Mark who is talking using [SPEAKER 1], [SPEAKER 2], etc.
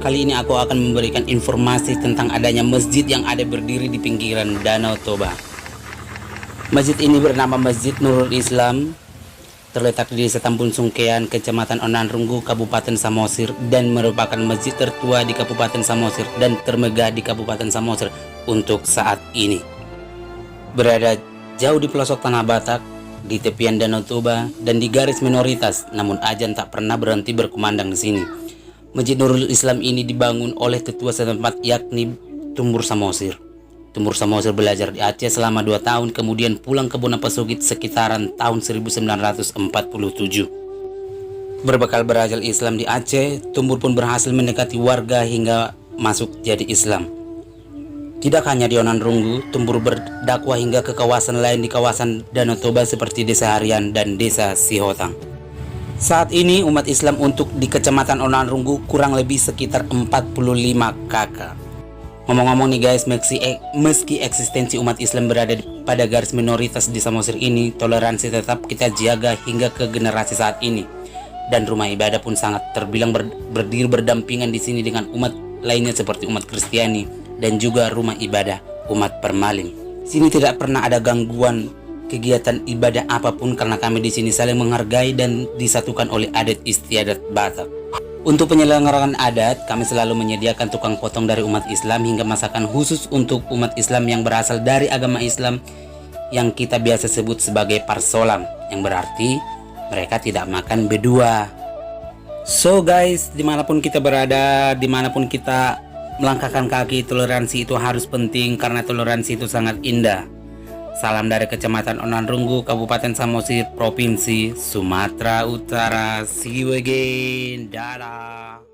[SPEAKER 1] Kali ini aku akan memberikan informasi tentang adanya masjid yang ada berdiri di pinggiran Danau Toba. Masjid ini bernama Masjid Nurul Islam, terletak di Desa Tambun Sungkean, Kecamatan Onanrunggu, Kabupaten Samosir, dan merupakan masjid tertua di Kabupaten Samosir dan termegah di Kabupaten Samosir untuk saat ini. Berada jauh di pelosok Tanah Batak, di tepian Danau Toba, dan di garis minoritas, namun ajan tak pernah berhenti berkumandang di sini. Masjid Nurul Islam ini dibangun oleh tetua setempat yakni Tumbur Samosir. Tumbur Samosir belajar di Aceh selama 2 tahun, kemudian pulang ke Bonapasugit sekitaran tahun 1947. Berbekal belajar Islam di Aceh, Tumbur pun berhasil mendekati warga hingga masuk jadi Islam. Tidak hanya di Onanrunggu, Tumbur berdakwah hingga ke kawasan lain di kawasan Danau Toba seperti Desa Harian dan Desa Sihotang. Saat ini umat Islam untuk di Kecamatan Onanrunggu kurang lebih sekitar 45 kakak. Ngomong-ngomong nih guys, meski eksistensi umat Islam berada pada garis minoritas di Samosir ini, toleransi tetap kita jaga hingga ke generasi saat ini. Dan rumah ibadah pun sangat terbilang berdiri berdampingan di sini dengan umat lainnya seperti umat Kristiani dan juga rumah ibadah umat Permalin. Sini tidak pernah ada gangguan kegiatan ibadah apapun karena kami di sini saling menghargai dan disatukan oleh adat istiadat Batak. Untuk penyelenggaraan adat, kami selalu menyediakan tukang potong dari umat Islam hingga masakan khusus untuk umat Islam yang berasal dari agama Islam yang kita biasa sebut sebagai parsolam, yang berarti mereka tidak makan berdua. So guys, dimanapun kita berada, dimanapun kita melangkahkan kaki, toleransi itu harus penting karena toleransi itu sangat indah. Salam dari Kecamatan Onanrunggu, Kabupaten Samosir, Provinsi Sumatera Utara. See you again. Dadah.